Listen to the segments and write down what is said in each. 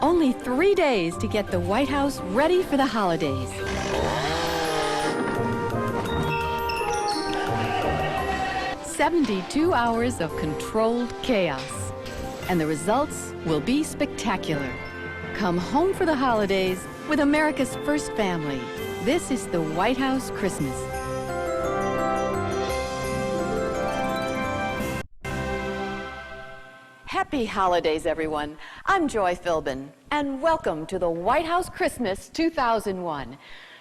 Only 3 days to get the White House ready for the holidays. "72 hours of controlled chaos. And the results will be spectacular. Come home for the holidays with America's first family. This is the White House Christmas. Happy holidays, everyone. I'm Joy Philbin, and welcome to the White House Christmas 2001.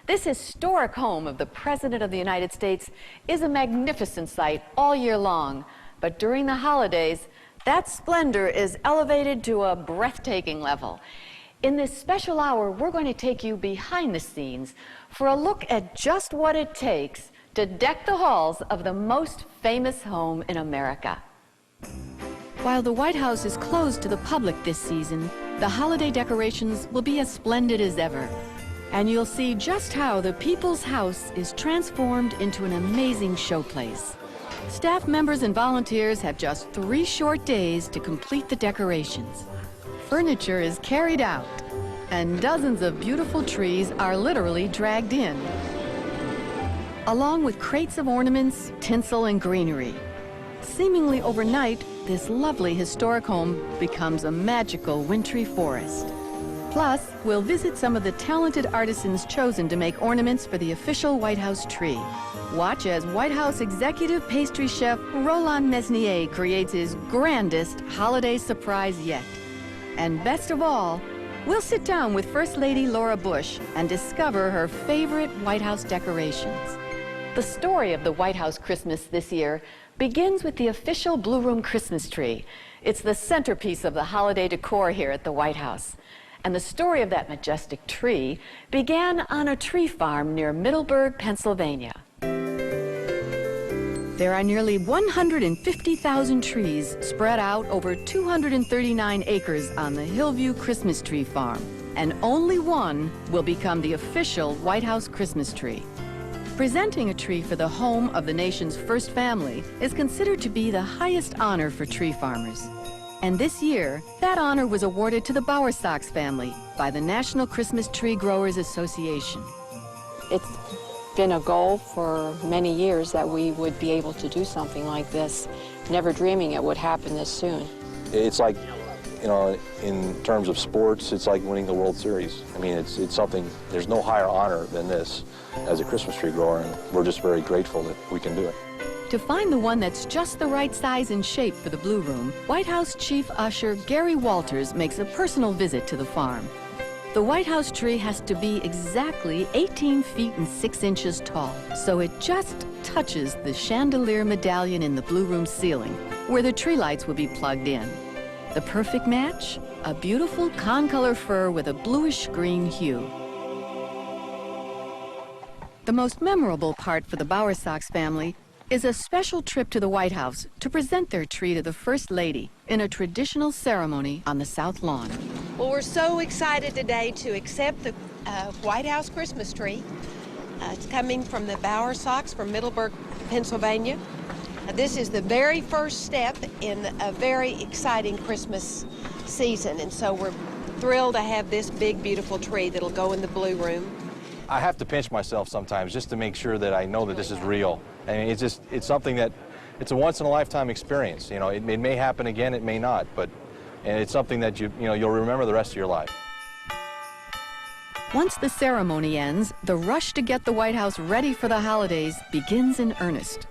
This historic home of the President of the United States is a magnificent sight all year long, but during the holidays, that splendor is elevated to a breathtaking level. In this special hour, we're going to take you behind the scenes for a look at just what it takes to deck the halls of the most famous home in America. While the White House is closed to the public this season, the holiday decorations will be as splendid as ever. And you'll see just how the People's House is transformed into an amazing showplace. Staff members and volunteers have just 3 short days to complete the decorations. Furniture is carried out, and dozens of beautiful trees are literally dragged in, along with crates of ornaments, tinsel, and greenery. Seemingly overnight, this lovely historic home becomes a magical wintry forest. Plus, we'll visit some of the talented artisans chosen to make ornaments for the official White House tree. Watch as White House executive pastry chef Roland Mesnier creates his grandest holiday surprise yet. And best of all, we'll sit down with First Lady Laura Bush and discover her favorite White House decorations. The story of the White House Christmas this year begins with the official Blue Room Christmas tree. It's the centerpiece of the holiday decor here at the White House. And the story of that majestic tree began on a tree farm near Middleburg, Pennsylvania. There are nearly 150,000 trees spread out over 239 acres on the Hillview Christmas Tree Farm, and only one will become the official White House Christmas tree. Presenting a tree for the home of the nation's first family is considered to be the highest honor for tree farmers. And this year, that honor was awarded to the WhiteHouseXMas family by the National Christmas Tree Growers Association. It's been a goal for many years that we would be able to do something like this, never dreaming it would happen this soon. It's like, you know, in terms of sports, it's like winning the World Series. I mean, it's something, there's no higher honor than this as a Christmas tree grower, and we're just very grateful that we can do it. To find the one that's just the right size and shape for the Blue Room, White House Chief Usher Gary Walters makes a personal visit to the farm. The White House tree has to be exactly 18 feet and 6 inches tall, so it just touches the chandelier medallion in the Blue Room ceiling, where the tree lights will be plugged in. The perfect match? A beautiful concolor fir with a bluish-green hue. The most memorable part for the WhiteHouseXmas family is a special trip to the White House to present their tree to the First Lady in a traditional ceremony on the South Lawn. Well, we're so excited today to accept the White House Christmas tree. It's coming from the WhiteHouseXmas from Middleburg, Pennsylvania. This is the very first step in a very exciting Christmas season, and so we're thrilled to have this big, beautiful tree that'll go in the Blue Room. I have to pinch myself sometimes just to make sure that I know that this is real. I mean, it's something that, it's a once-in-a-lifetime experience. You know, it may happen again, it may not, and it's something that you'll remember the rest of your life. Once the ceremony ends, the rush to get the White House ready for the holidays begins in earnest.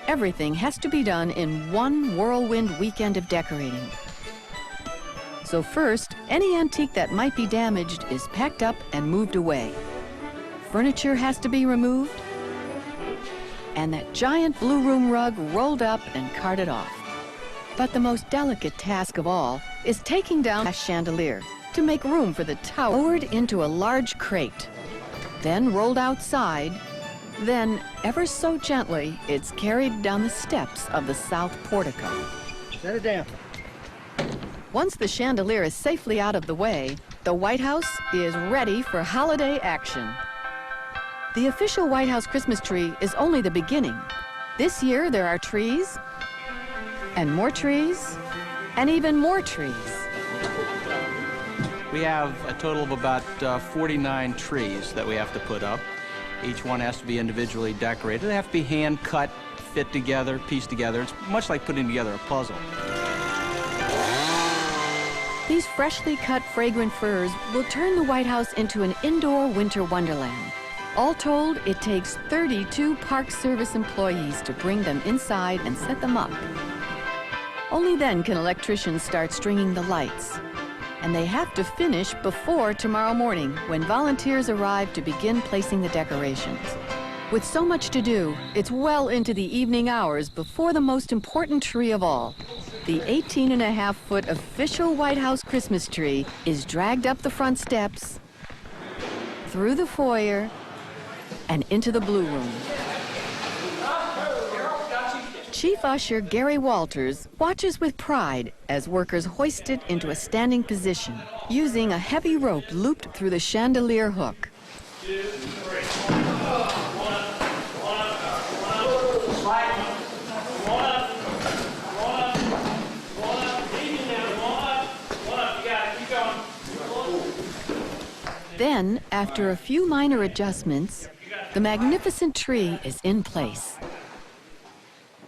Everything has to be done in one whirlwind weekend of decorating. So first, any antique that might be damaged is packed up and moved away. Furniture has to be removed, and that giant Blue Room rug rolled up and carted off. But the most delicate task of all is taking down a chandelier to make room for the tower, lowered into a large crate, then rolled outside, then, ever so gently, it's carried down the steps of the south portico. Set it down. Once the chandelier is safely out of the way, the White House is ready for holiday action. The official White House Christmas tree is only the beginning. This year, there are trees, and even more trees. We have a total of about 49 trees that we have to put up. Each one has to be individually decorated. They have to be hand cut, fit together, pieced together. It's much like putting together a puzzle. These freshly cut fragrant firs will turn the White House into an indoor winter wonderland. All told, it takes 32 Park Service employees to bring them inside and set them up. Only then can electricians start stringing the lights. And they have to finish before tomorrow morning, when volunteers arrive to begin placing the decorations. With so much to do, it's well into the evening hours before the most important tree of all. The 18.5-foot official White House Christmas tree is dragged up the front steps, through the foyer, and into the Blue Room. Chief Usher Gary Walters watches with pride as workers hoist it into a standing position, using a heavy rope looped through the chandelier hook. 2, 3. Then, after a few minor adjustments, the magnificent tree is in place.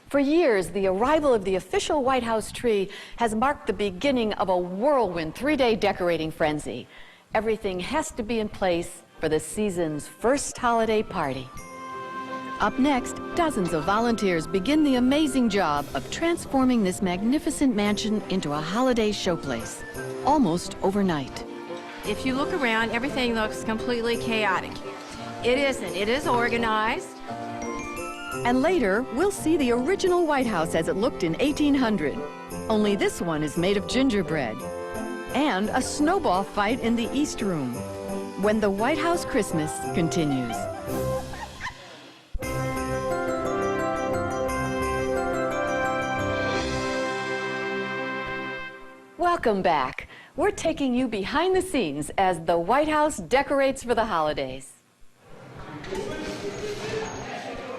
For years, the arrival of the official White House tree has marked the beginning of a whirlwind 3-day decorating frenzy. Everything has to be in place for the season's first holiday party. Up next, dozens of volunteers begin the amazing job of transforming this magnificent mansion into a holiday showplace, almost overnight. If you look around, everything looks completely chaotic. It isn't. It is organized. And later, we'll see the original White House as it looked in 1800. Only this one is made of gingerbread. And a snowball fight in the East Room, when the White House Christmas continues. Welcome back. We're taking you behind the scenes as the White House decorates for the holidays.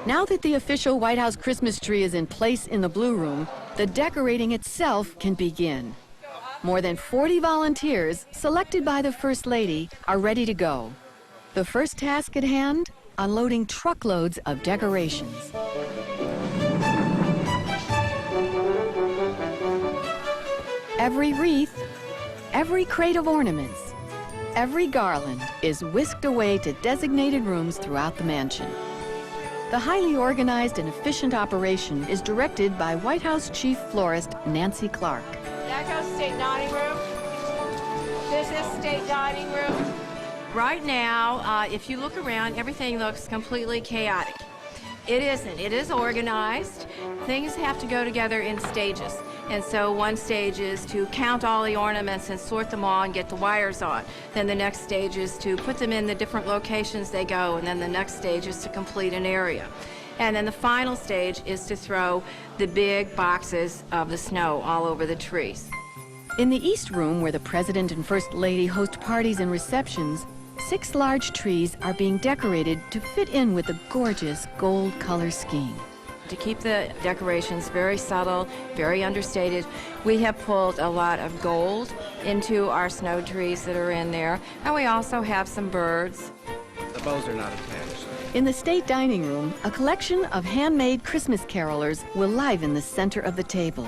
Now that the official White House Christmas tree is in place in the Blue Room, the decorating itself can begin. More than 40 volunteers, selected by the First Lady, are ready to go. The first task at hand, unloading truckloads of decorations. Every wreath, every crate of ornaments, every garland is whisked away to designated rooms throughout the mansion. The highly organized and efficient operation is directed by White House Chief Florist Nancy Clark. That goes State Dining Room. This is State Dining Room. Right now, if you look around, everything looks completely chaotic. It isn't. It is organized. Things have to go together in stages. And so one stage is to count all the ornaments and sort them all and get the wires on. Then the next stage is to put them in the different locations they go, and then the next stage is to complete an area. And then the final stage is to throw the big boxes of the snow all over the trees. In the East Room, where the President and First Lady host parties and receptions, 6 large trees are being decorated to fit in with the gorgeous gold color scheme. To keep the decorations very subtle, very understated, we have pulled a lot of gold into our snow trees that are in there, and we also have some birds. The bows are not attached. In the State Dining Room, a collection of handmade Christmas carolers will liven the center of the table,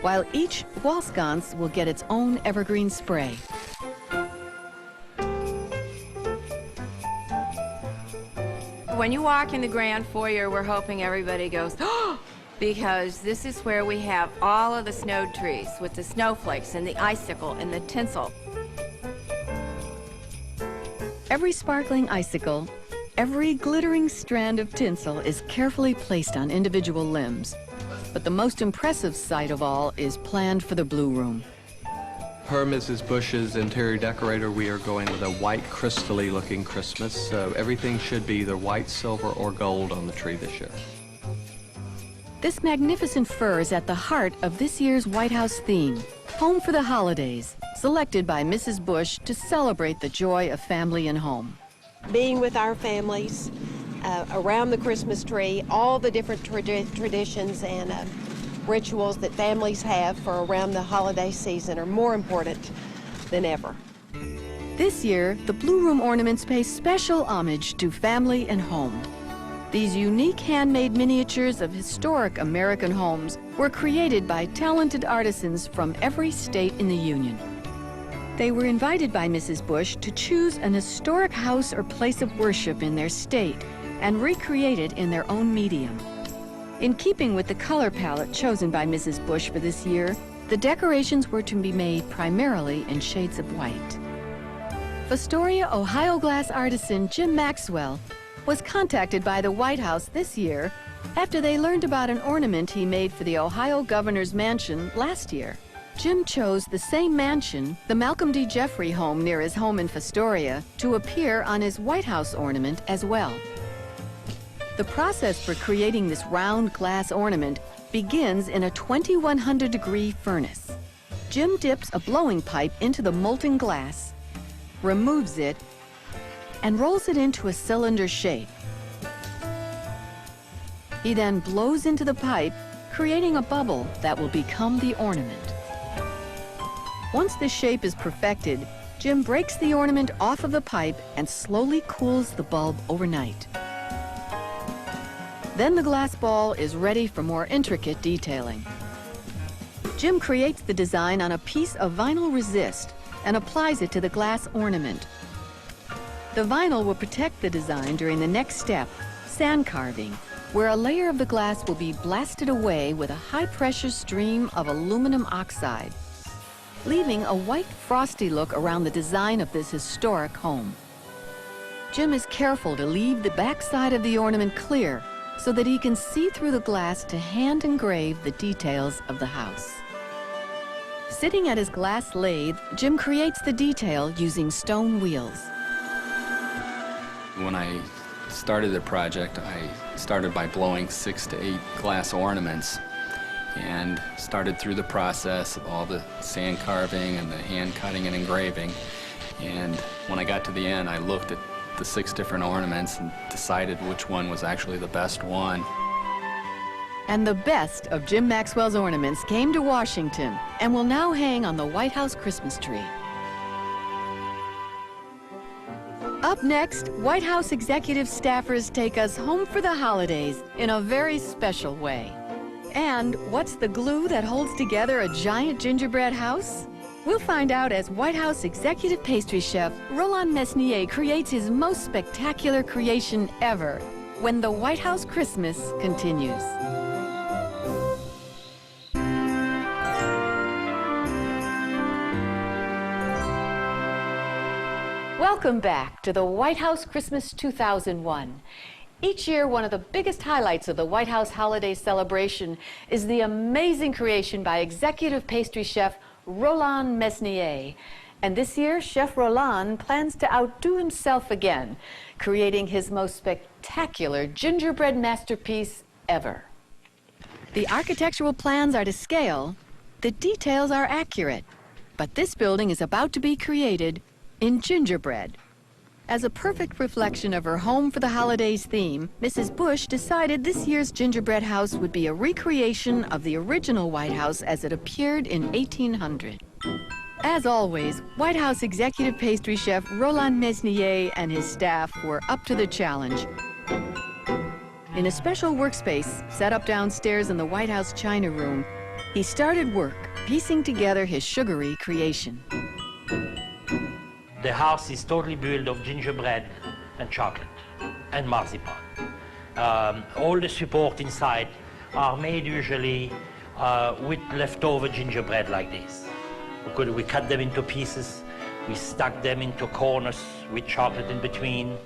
while each wall sconce will get its own evergreen spray. When you walk in the grand foyer, we're hoping everybody goes, oh, because this is where we have all of the snow trees with the snowflakes and the icicle and the tinsel. Every sparkling icicle, every glittering strand of tinsel is carefully placed on individual limbs. But the most impressive sight of all is planned for the Blue Room. Per Mrs. Bush's interior decorator, we are going with a white, crystally looking Christmas, so everything should be either white, silver, or gold on the tree this year. This magnificent fir is at the heart of this year's White House theme, Home for the Holidays, selected by Mrs. Bush to celebrate the joy of family and home. Being with our families around the Christmas tree, all the different traditions and rituals that families have for around the holiday season are more important than ever. This year, the Blue Room ornaments pay special homage to family and home. These unique handmade miniatures of historic American homes were created by talented artisans from every state in the Union. They were invited by Mrs. Bush to choose an historic house or place of worship in their state and recreate it in their own medium. In keeping with the color palette chosen by Mrs. Bush for this year, the decorations were to be made primarily in shades of white. Fostoria, Ohio glass artisan Jim Maxwell was contacted by the White House this year after they learned about an ornament he made for the Ohio governor's mansion last year. Jim chose the same mansion, the Malcolm D. Jeffrey home near his home in Fostoria, to appear on his White House ornament as well. The process for creating this round glass ornament begins in a 2100-degree furnace. Jim dips a blowing pipe into the molten glass, removes it, and rolls it into a cylinder shape. He then blows into the pipe, creating a bubble that will become the ornament. Once the shape is perfected, Jim breaks the ornament off of the pipe and slowly cools the bulb overnight. Then the glass ball is ready for more intricate detailing. Jim creates the design on a piece of vinyl resist and applies it to the glass ornament. The vinyl will protect the design during the next step, sand carving, where a layer of the glass will be blasted away with a high-pressure stream of aluminum oxide, leaving a white frosty look around the design of this historic home. Jim is careful to leave the backside of the ornament clear so that he can see through the glass to hand engrave the details of the house. Sitting at his glass lathe, Jim creates the detail using stone wheels. When I started the project, I started by blowing 6 to 8 glass ornaments and started through the process of all the sand carving and the hand cutting and engraving. And when I got to the end, I looked at the 6 different ornaments and decided which one was actually the best one. And the best of Jim Maxwell's ornaments came to Washington and will now hang on the White House Christmas tree. Up next, White House executive staffers take us home for the holidays in a very special way. And what's the glue that holds together a giant gingerbread house? We'll find out as White House executive pastry chef Roland Mesnier creates his most spectacular creation ever when the White House Christmas continues. Welcome back to the White House Christmas 2001. Each year, one of the biggest highlights of the White House holiday celebration is the amazing creation by executive pastry chef Roland Mesnier. And this year, Chef Roland plans to outdo himself again, creating his most spectacular gingerbread masterpiece ever. The architectural plans are to scale, the details are accurate, but this building is about to be created in gingerbread. As a perfect reflection of her home for the holidays theme, Mrs. Bush decided this year's gingerbread house would be a recreation of the original White House as it appeared in 1800. As always, White House executive pastry chef Roland Mesnier and his staff were up to the challenge. In a special workspace set up downstairs in the White House China Room, he started work piecing together his sugary creation. The house is totally built of gingerbread and chocolate and marzipan. All the support inside are made usually with leftover gingerbread like this. We cut them into pieces, we stack them into corners with chocolate in between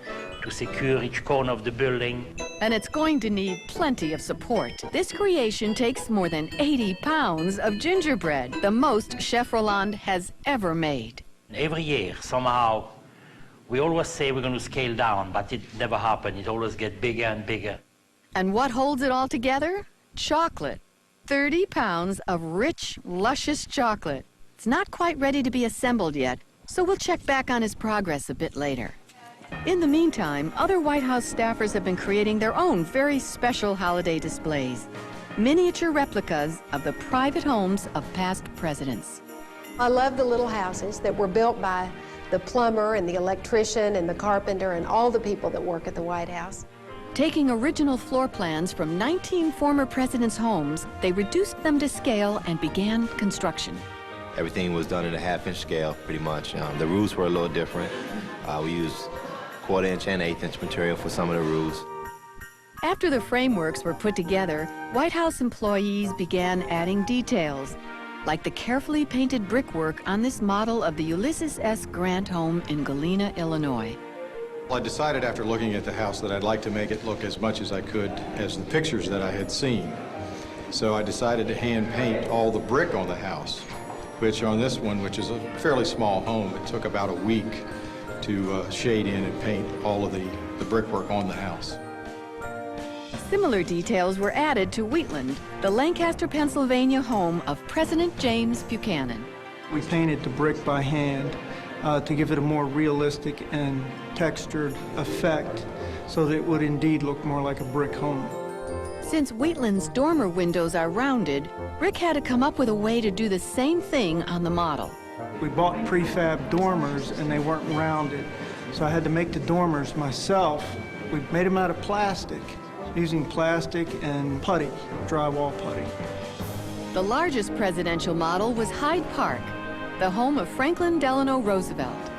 to secure each corner of the building. And it's going to need plenty of support. This creation takes more than 80 pounds of gingerbread, the most Chef Roland has ever made. Every year, somehow, we always say we're going to scale down, but it never happens. It always gets bigger and bigger. And what holds it all together? Chocolate. 30 pounds of rich, luscious chocolate. It's not quite ready to be assembled yet, so we'll check back on his progress a bit later. In the meantime, other White House staffers have been creating their own very special holiday displays. Miniature replicas of the private homes of past presidents. I love the little houses that were built by the plumber and the electrician and the carpenter and all the people that work at the White House. Taking original floor plans from 19 former presidents' homes, they reduced them to scale and began construction. Everything was done in a half-inch scale, pretty much. The roofs were a little different. We used quarter-inch and eighth-inch material for some of the roofs. After the frameworks were put together, White House employees began adding details, like the carefully painted brickwork on this model of the Ulysses S. Grant home in Galena, Illinois. I decided after looking at the house that I'd like to make it look as much as I could as the pictures that I had seen. So I decided to hand paint all the brick on the house, which on this one, which is a fairly small home, it took about a week to shade in and paint all of the brickwork on the house. Similar details were added to Wheatland, the Lancaster, Pennsylvania home of President James Buchanan. We painted the brick by hand to give it a more realistic and textured effect so that it would indeed look more like a brick home. Since Wheatland's dormer windows are rounded, Rick had to come up with a way to do the same thing on the model. We bought prefab dormers and they weren't rounded, so I had to make the dormers myself. We made them out of plastic, using plastic and putty, drywall putty. The largest presidential model was Hyde Park, the home of Franklin Delano Roosevelt.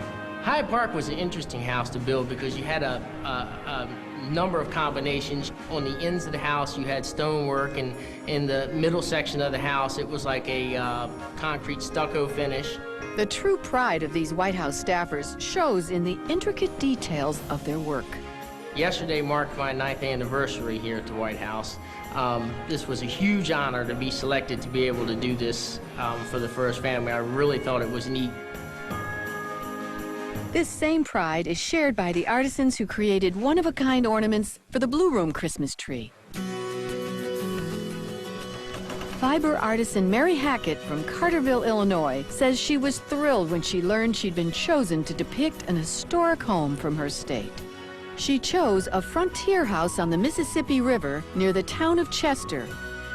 Hyde Park was an interesting house to build because you had a number of combinations. On the ends of the house, you had stonework, and in the middle section of the house, it was like a concrete stucco finish. The true pride of these White House staffers shows in the intricate details of their work. Yesterday marked my 9th anniversary here at the White House. This was a huge honor to be selected to be able to do this for the first family. I really thought it was neat. This same pride is shared by the artisans who created one-of-a-kind ornaments for the Blue Room Christmas tree. Fiber artisan Mary Hackett from Carterville, Illinois, says she was thrilled when she learned she'd been chosen to depict an historic home from her state. She chose a frontier house on the Mississippi River near the town of Chester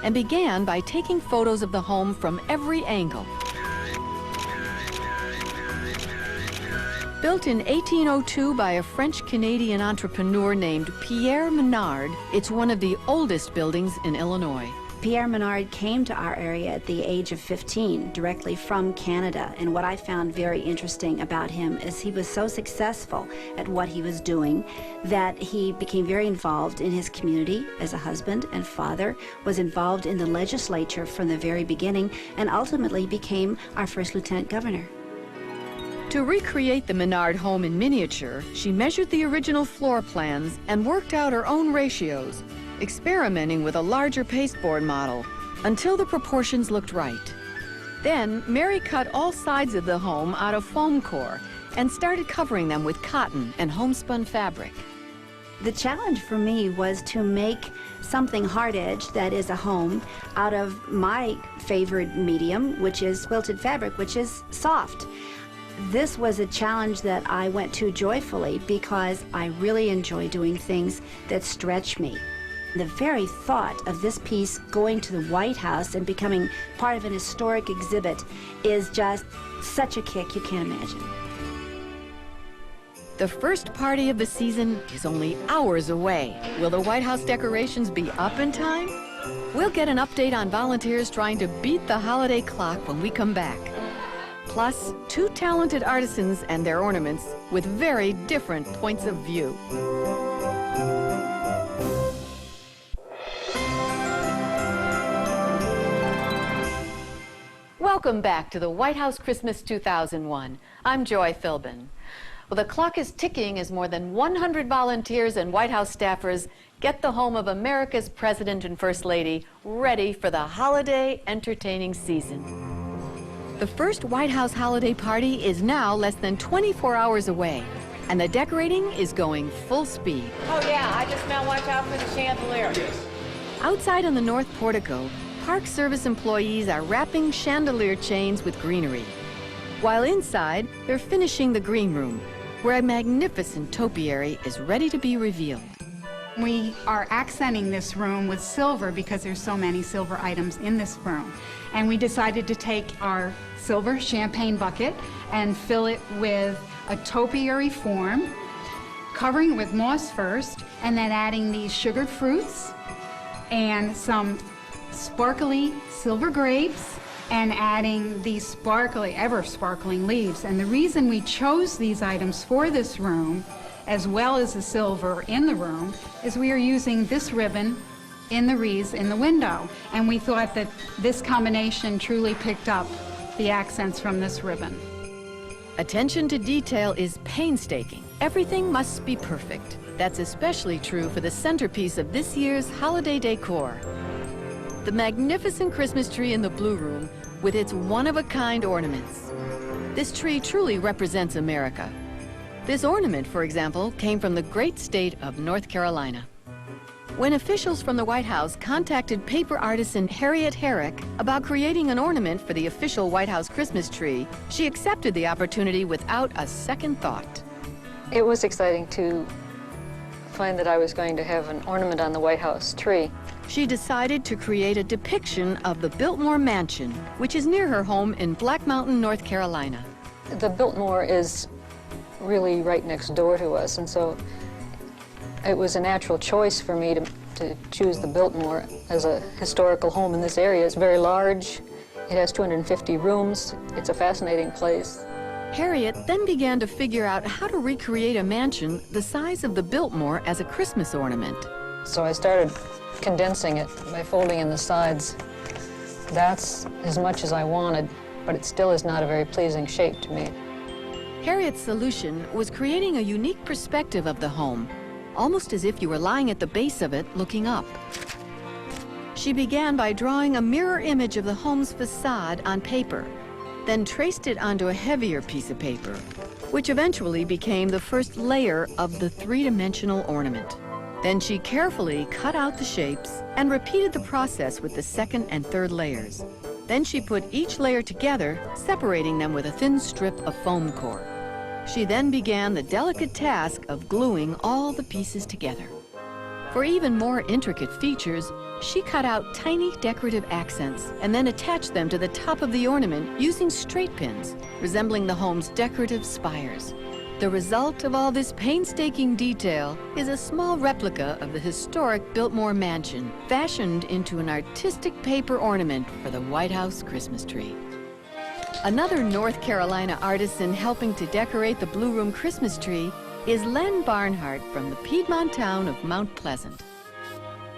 and began by taking photos of the home from every angle. Built in 1802 by a French-Canadian entrepreneur named Pierre Menard, it's one of the oldest buildings in Illinois. Pierre Menard came to our area at the age of 15, directly from Canada, and what I found very interesting about him is he was so successful at what he was doing that he became very involved in his community as a husband and father, was involved in the legislature from the very beginning, and ultimately became our first lieutenant governor. To recreate the Menard home in miniature, she measured the original floor plans and worked out her own ratios, experimenting with a larger pasteboard model until the proportions looked right. Then, Mary cut all sides of the home out of foam core and started covering them with cotton and homespun fabric. The challenge for me was to make something hard-edged, that is a home, out of my favorite medium, which is quilted fabric, which is soft. This was a challenge that I went to joyfully because I really enjoy doing things that stretch me. The very thought of this piece going to the White House and becoming part of an historic exhibit is just such a kick you can't imagine. The first party of the season is only hours away. Will the White House decorations be up in time? We'll get an update on volunteers trying to beat the holiday clock when we come back. Plus, two talented artisans and their ornaments with very different points of view. Welcome back to the White House Christmas 2001. I'm Joy Philbin. Well, the clock is ticking as more than 100 volunteers and White House staffers get the home of America's President and First Lady ready for the holiday entertaining season. The first White House holiday party is now less than 24 hours away, and the decorating is going full speed. Oh yeah, I just now watch out for the chandelier. Outside on the north portico, Park Service employees are wrapping chandelier chains with greenery, while inside they're finishing the green room, where a magnificent topiary is ready to be revealed. We are accenting this room with silver because there's so many silver items in this room. And we decided to take our silver champagne bucket and fill it with a topiary form, covering it with moss first, and then adding these sugared fruits and some sparkly silver grapes, and adding these sparkly, ever sparkling leaves. And the reason we chose these items for this room, as well as the silver in the room, is we are using this ribbon in the wreaths in the window. And we thought that this combination truly picked up the accents from this ribbon. Attention to detail is painstaking. Everything must be perfect. That's especially true for the centerpiece of this year's holiday decor. The magnificent Christmas tree in the Blue Room with its one-of-a-kind ornaments. This tree truly represents America. This ornament, for example, came from the great state of North Carolina. When officials from the White House contacted paper artisan Harriet Herrick about creating an ornament for the official White House Christmas tree, she accepted the opportunity without a second thought. It was exciting to find that I was going to have an ornament on the White House tree. She decided to create a depiction of the Biltmore Mansion, which is near her home in Black Mountain, North Carolina. The Biltmore is really right next door to us, and so it was a natural choice for me to choose the Biltmore as a historical home in this area. It's very large. It has 250 rooms. It's a fascinating place. Harriet then began to figure out how to recreate a mansion the size of the Biltmore as a Christmas ornament. So I started condensing it by folding in the sides. That's as much as I wanted, but it still is not a very pleasing shape to me. Harriet's solution was creating a unique perspective of the home, almost as if you were lying at the base of it looking up. She began by drawing a mirror image of the home's facade on paper, then traced it onto a heavier piece of paper, which eventually became the first layer of the three-dimensional ornament. Then she carefully cut out the shapes and repeated the process with the second and third layers. Then she put each layer together, separating them with a thin strip of foam core. She then began the delicate task of gluing all the pieces together. For even more intricate features, she cut out tiny decorative accents and then attached them to the top of the ornament using straight pins, resembling the home's decorative spires. The result of all this painstaking detail is a small replica of the historic Biltmore Mansion, fashioned into an artistic paper ornament for the White House Christmas tree. Another North Carolina artisan helping to decorate the Blue Room Christmas tree is Len Barnhart from the Piedmont town of Mount Pleasant.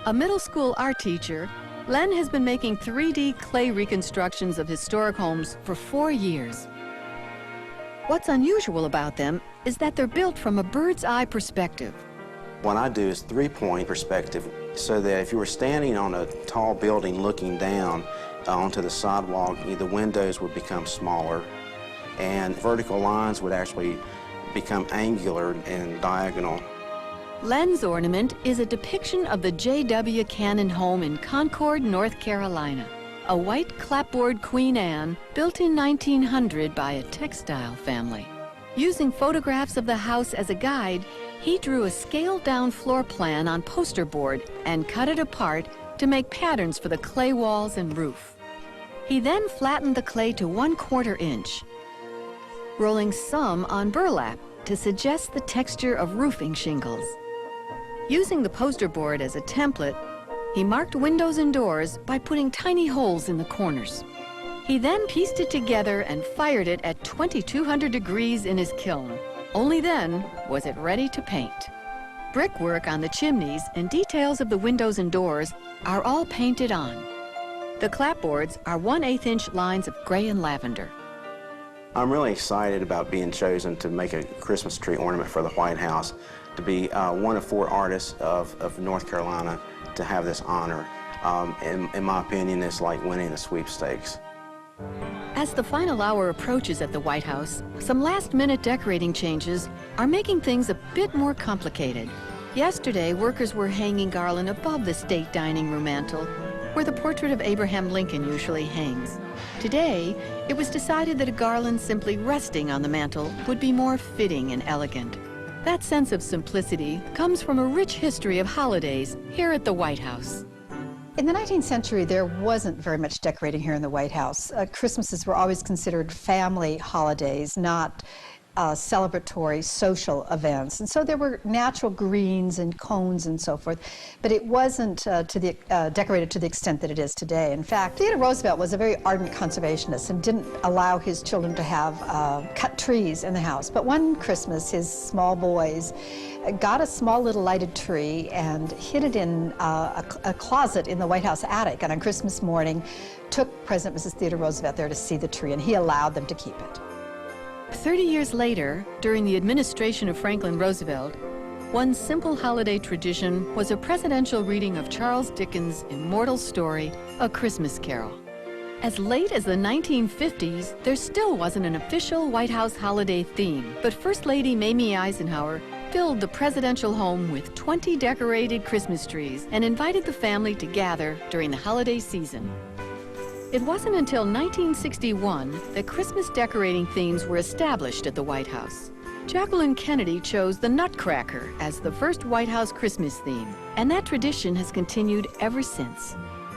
A middle school art teacher, Len has been making 3D clay reconstructions of historic homes for 4 years. What's unusual about them is that they're built from a bird's eye perspective. What I do is three-point perspective, so that if you were standing on a tall building looking down onto the sidewalk, the windows would become smaller, and vertical lines would actually become angular and diagonal. Len's ornament is a depiction of the J.W. Cannon home in Concord, North Carolina. A white clapboard Queen Anne built in 1900 by a textile family. Using photographs of the house as a guide, he drew a scaled-down floor plan on poster board and cut it apart to make patterns for the clay walls and roof. He then flattened the clay to 1/4 inch, rolling some on burlap to suggest the texture of roofing shingles. Using the poster board as a template, he marked windows and doors by putting tiny holes in the corners. He then pieced it together and fired it at 2200 degrees in his kiln. Only then was it ready to paint. Brickwork on the chimneys and details of the windows and doors are all painted on. The clapboards are 1/8 inch lines of gray and lavender. I'm really excited about being chosen to make a Christmas tree ornament for the White House, to be one of 4 artists of North Carolina to have this honor. In my opinion, it's like winning the sweepstakes. As the final hour approaches at the White House, some last-minute decorating changes are making things a bit more complicated. Yesterday, workers were hanging garland above the state dining room mantel, where the portrait of Abraham Lincoln usually hangs. Today, it was decided that a garland simply resting on the mantel would be more fitting and elegant. That sense of simplicity comes from a rich history of holidays here at the White House. In the 19th century, there wasn't very much decorating here in the White House. Christmases were always considered family holidays, not celebratory social events. And so there were natural greens and cones and so forth, but it wasn't decorated to the extent that it is today. In fact, Theodore Roosevelt was a very ardent conservationist and didn't allow his children to have cut trees in the house. But one Christmas, his small boys got a small little lighted tree and hid it in a closet in the White House attic, and on Christmas morning took President and Mrs. Theodore Roosevelt there to see the tree, and he allowed them to keep it. 30 years later, during the administration of Franklin Roosevelt, one simple holiday tradition was a presidential reading of Charles Dickens' immortal story, A Christmas Carol. As late as the 1950s, there still wasn't an official White House holiday theme, but First Lady Mamie Eisenhower filled the presidential home with 20 decorated Christmas trees and invited the family to gather during the holiday season. It wasn't until 1961 that Christmas decorating themes were established at the White House. Jacqueline Kennedy chose the Nutcracker as the first White House Christmas theme, and that tradition has continued ever since.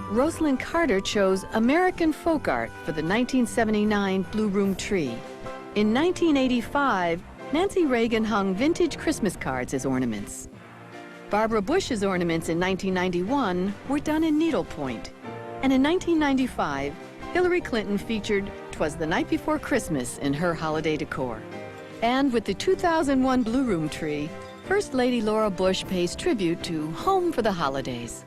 Rosalind Carter chose American folk art for the 1979 Blue Room tree. In 1985, Nancy Reagan hung vintage Christmas cards as ornaments. Barbara Bush's ornaments in 1991 were done in needlepoint. And in 1995, Hillary Clinton featured "'Twas the Night Before Christmas" in her holiday decor. And with the 2001 Blue Room tree, First Lady Laura Bush pays tribute to Home for the Holidays.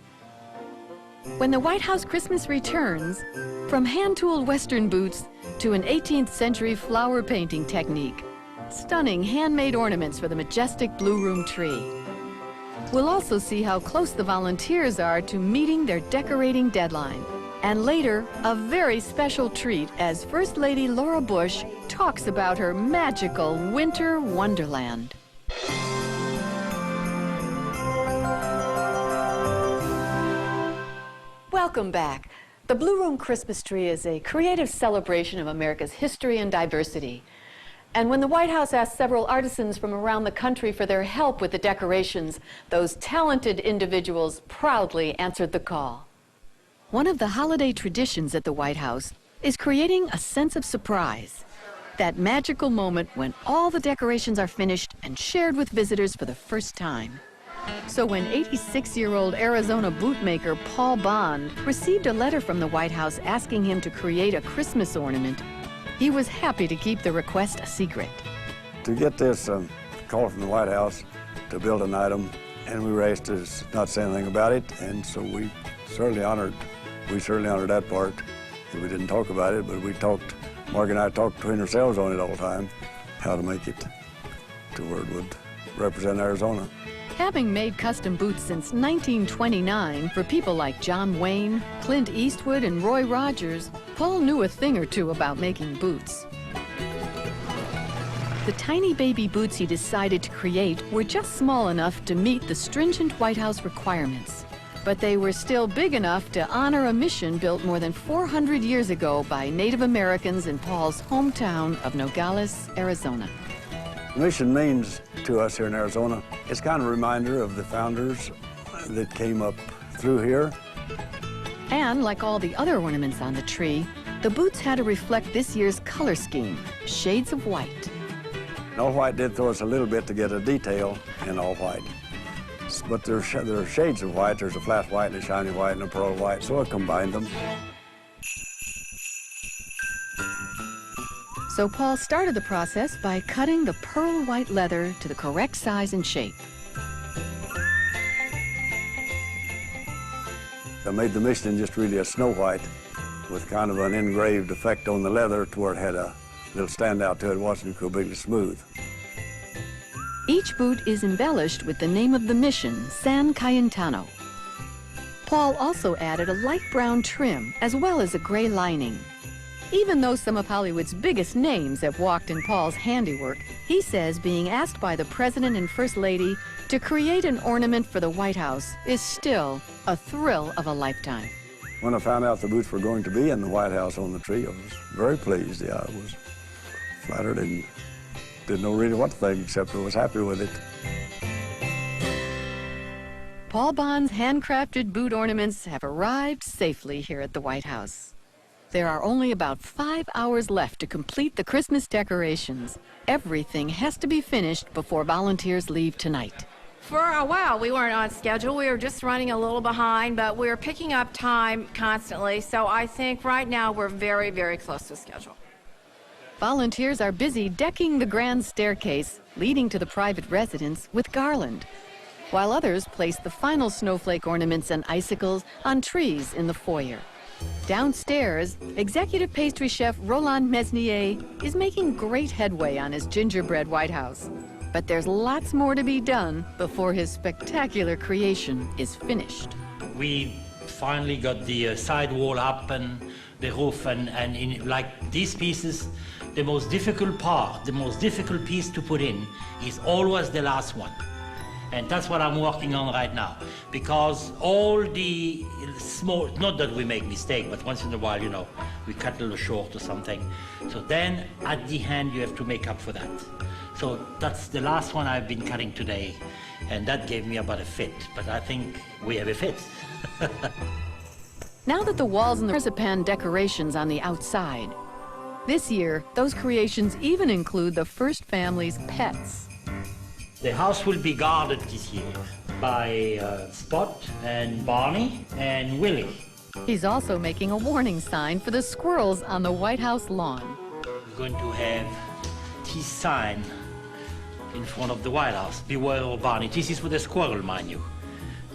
When the White House Christmas returns, from hand-tooled Western boots to an 18th century flower painting technique, stunning handmade ornaments for the majestic Blue Room tree. We'll also see how close the volunteers are to meeting their decorating deadline. And later, a very special treat as First Lady Laura Bush talks about her magical winter wonderland. Welcome back. The Blue Room Christmas tree is a creative celebration of America's history and diversity. And when the White House asked several artisans from around the country for their help with the decorations, those talented individuals proudly answered the call. One of the holiday traditions at the White House is creating a sense of surprise. That magical moment when all the decorations are finished and shared with visitors for the first time. So when 86-year-old Arizona bootmaker Paul Bond received a letter from the White House asking him to create a Christmas ornament, he was happy to keep the request a secret. To get this call from the White House to build an item, and we were asked to not say anything about it, and so we certainly honored that part. We didn't talk about it, but Mark and I talked between ourselves on it all the time, how to make it to where it would represent Arizona. Having made custom boots since 1929 for people like John Wayne, Clint Eastwood, and Roy Rogers, Paul knew a thing or two about making boots. The tiny baby boots he decided to create were just small enough to meet the stringent White House requirements. But they were still big enough to honor a mission built more than 400 years ago by Native Americans in Paul's hometown of Nogales, Arizona. The mission means to us here in Arizona, it's kind of a reminder of the founders that came up through here. And like all the other ornaments on the tree, the boots had to reflect this year's color scheme, shades of white. And all white did throw us a little bit to get a detail in all white. But there are shades of white. There's a flat white, and a shiny white, and a pearl white, so I combined them. So Paul started the process by cutting the pearl white leather to the correct size and shape. I made the Michelin just really a snow white with kind of an engraved effect on the leather to where it had a little standout to it. It wasn't completely smooth. Each boot is embellished with the name of the mission, San Cayetano. Paul also added a light brown trim as well as a gray lining. Even though some of Hollywood's biggest names have walked in Paul's handiwork, he says being asked by the President and First Lady to create an ornament for the White House is still a thrill of a lifetime. When I found out the boots were going to be in the White House on the tree, I was very pleased. Yeah, I was flattered and didn't know really what to think, except I was happy with it. Paul Bond's handcrafted boot ornaments have arrived safely here at the White House. There are only about 5 hours left to complete the Christmas decorations. Everything has to be finished before volunteers leave tonight. For a while, we weren't on schedule. We were just running a little behind, but we're picking up time constantly. So I think right now we're very, very close to schedule. Volunteers are busy decking the grand staircase leading to the private residence with garland, while others place the final snowflake ornaments and icicles on trees in the foyer. Downstairs, executive pastry chef Roland Mesnier is making great headway on his gingerbread White House. But there's lots more to be done before his spectacular creation is finished. We finally got the side wall up and the roof, and in, like these pieces, the most difficult part, the most difficult piece to put in is always the last one. And that's what I'm working on right now, because all the small, not that we make mistake, but once in a while, you know, we cut a little short or something. So then at the end, you have to make up for that. So that's the last one I've been cutting today, and that gave me about a fit, but I think we have a fit. Now that the walls and the marzipan decorations on the outside, this year, those creations even include the first family's pets. The house will be guarded this year by Spot and Barney and Willie. He's also making a warning sign for the squirrels on the White House lawn. We're going to have this sign in front of the White House, beware of Barney. This is for the squirrel, mind you.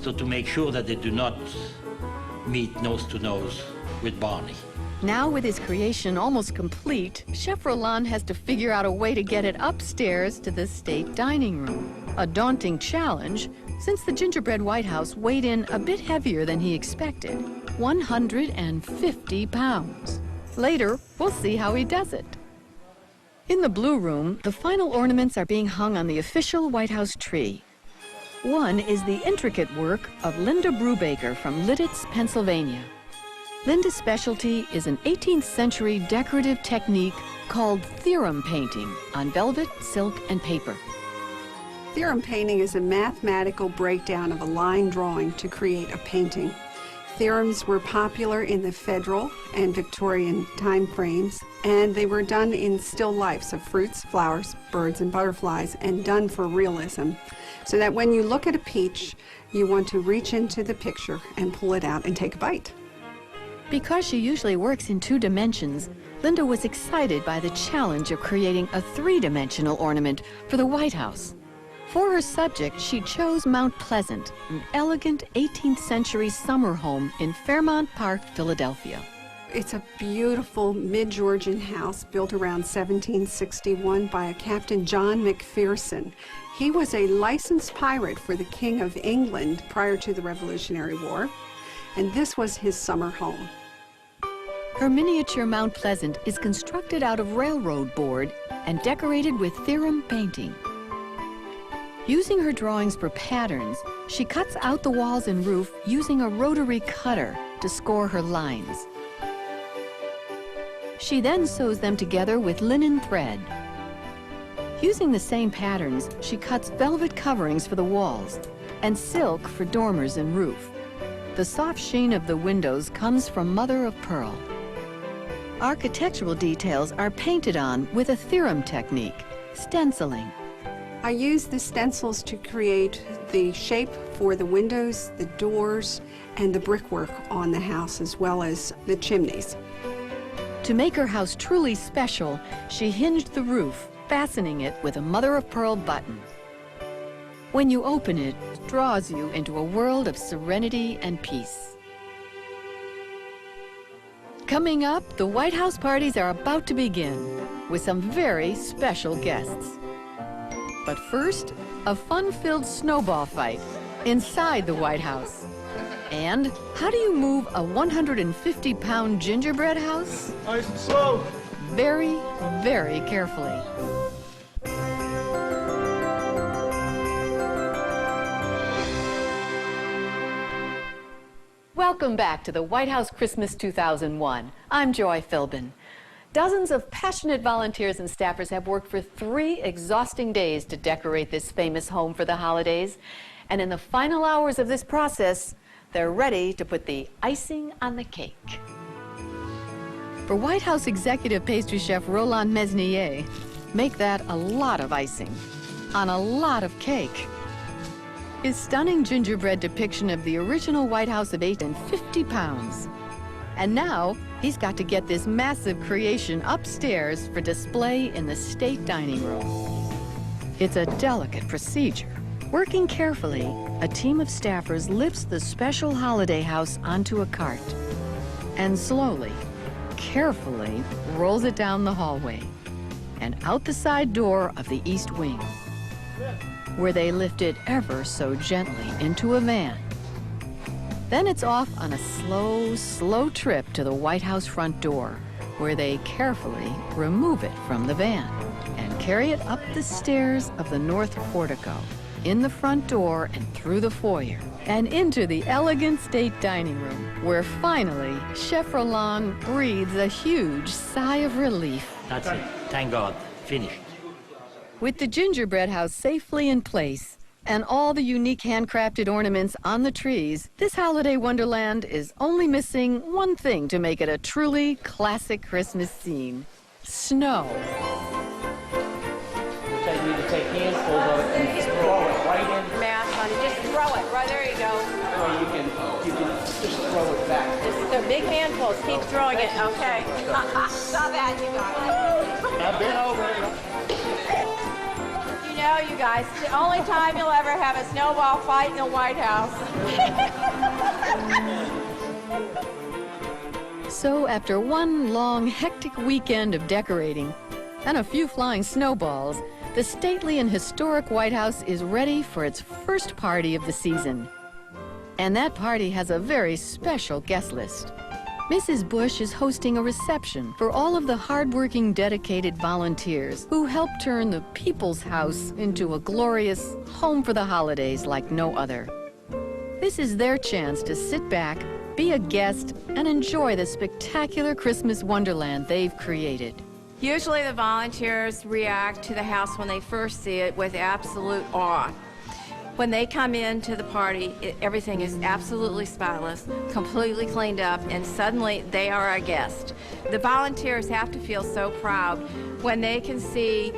So to make sure that they do not meet nose to nose with Barney. Now with his creation almost complete, Chef Roland has to figure out a way to get it upstairs to the state dining room. A daunting challenge, since the gingerbread White House weighed in a bit heavier than he expected, 150 pounds. Later, we'll see how he does it. In the blue room, the final ornaments are being hung on the official White House tree. One is the intricate work of Linda Brubaker from Lidditz, Pennsylvania. Linda's specialty is an 18th century decorative technique called theorem painting on velvet, silk, and paper. Theorem painting is a mathematical breakdown of a line drawing to create a painting. Theorems were popular in the Federal and Victorian time frames, and they were done in still lifes of fruits, flowers, birds, and butterflies, and done for realism, so that when you look at a peach, you want to reach into the picture and pull it out and take a bite. Because she usually works in 2 dimensions, Linda was excited by the challenge of creating a 3-dimensional ornament for the White House. For her subject, she chose Mount Pleasant, an elegant 18th century summer home in Fairmount Park, Philadelphia. It's a beautiful mid-Georgian house built around 1761 by a Captain John McPherson. He was a licensed pirate for the King of England prior to the Revolutionary War, and this was his summer home. Her miniature Mount Pleasant is constructed out of railroad board and decorated with theorem painting. Using her drawings for patterns, she cuts out the walls and roof using a rotary cutter to score her lines. She then sews them together with linen thread. Using the same patterns, she cuts velvet coverings for the walls and silk for dormers and roof. The soft sheen of the windows comes from mother of pearl. Architectural details are painted on with a theorem technique, stenciling. I used the stencils to create the shape for the windows, the doors, and the brickwork on the house, as well as the chimneys. To make her house truly special, she hinged the roof, fastening it with a mother-of-pearl button. When you open it, it draws you into a world of serenity and peace. Coming up, the White House parties are about to begin with some very special guests. But first, a fun-filled snowball fight inside the White House. And how do you move a 150-pound gingerbread house? Nice and slow. Very, very carefully. Welcome back to the White House Christmas 2001. I'm Joy Philbin. Dozens of passionate volunteers and staffers have worked for 3 exhausting days to decorate this famous home for the holidays. And in the final hours of this process, they're ready to put the icing on the cake. For White House executive pastry chef Roland Mesnier, make that a lot of icing on a lot of cake. His stunning gingerbread depiction of the original White House of 850 pounds. And now, he's got to get this massive creation upstairs for display in the state dining room. It's a delicate procedure. Working carefully, a team of staffers lifts the special holiday house onto a cart and slowly, carefully rolls it down the hallway and out the side door of the east wing, where they lift it ever so gently into a van. Then it's off on a slow, slow trip to the White House front door, where they carefully remove it from the van and carry it up the stairs of the north portico, in the front door and through the foyer, and into the elegant state dining room, where finally, Chef Roland breathes a huge sigh of relief. That's it. Thank God. Finished. With the gingerbread house safely in place and all the unique handcrafted ornaments on the trees, this holiday wonderland is only missing one thing to make it a truly classic Christmas scene: snow. I need to take handfuls of it and throw it right in. Math, honey, just throw it. Right there you go. Or you can just throw it back. Just the big handfuls. Keep throwing it. Okay. Stop that, you guys. I've been over it. You know, you guys, it's the only time you'll ever have a snowball fight in the White House. So after one long, hectic weekend of decorating and a few flying snowballs, the stately and historic White House is ready for its first party of the season. And that party has a very special guest list. Mrs. Bush is hosting a reception for all of the hardworking, dedicated volunteers who help turn the People's House into a glorious home for the holidays like no other. This is their chance to sit back, be a guest, and enjoy the spectacular Christmas wonderland they've created. Usually the volunteers react to the house when they first see it with absolute awe. When they come into the party, everything is absolutely spotless, completely cleaned up, and suddenly they are a guest. The volunteers have to feel so proud when they can see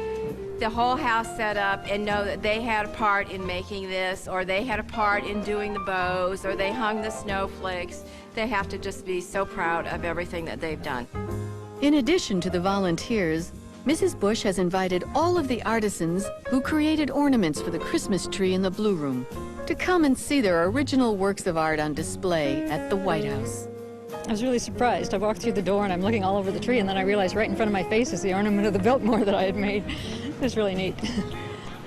the whole house set up and know that they had a part in making this, or they had a part in doing the bows, or they hung the snowflakes. They have to just be so proud of everything that they've done. In addition to the volunteers, Mrs. Bush has invited all of the artisans who created ornaments for the Christmas tree in the Blue Room to come and see their original works of art on display at the White House. I was really surprised. I walked through the door and I'm looking all over the tree, and then I realized right in front of my face is the ornament of the Biltmore that I had made. It was really neat.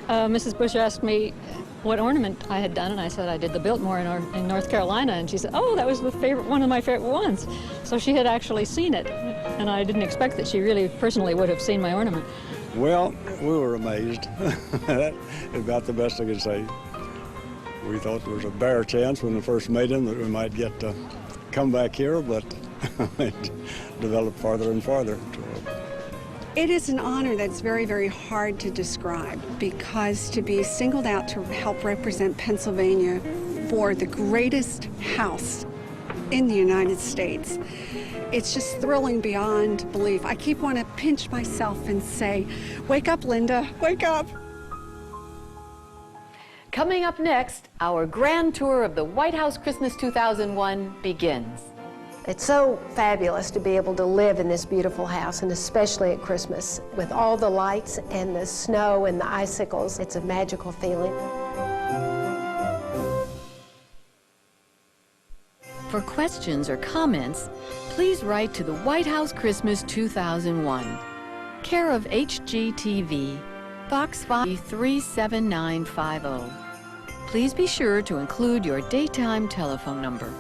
Mrs. Bush asked me what ornament I had done, and I said I did the Biltmore in North Carolina, and she said, oh, that was one of my favorite ones. So she had actually seen it, and I didn't expect that she really personally would have seen my ornament. Well, we were amazed. That's about the best I could say. We thought there was a bare chance when we first made them that we might get to come back here, but it developed farther and farther. It is an honor that's very, very hard to describe, because to be singled out to help represent Pennsylvania for the greatest house in the United States, it's just thrilling beyond belief. I keep wanting to pinch myself and say, wake up, Linda, wake up. Coming up next, our grand tour of the White House Christmas 2001 begins. It's so fabulous to be able to live in this beautiful house, and especially at Christmas, with all the lights and the snow and the icicles. It's a magical feeling. For questions or comments, please write to the White House Christmas 2001, care of HGTV, Box 37950. Please be sure to include your daytime telephone number.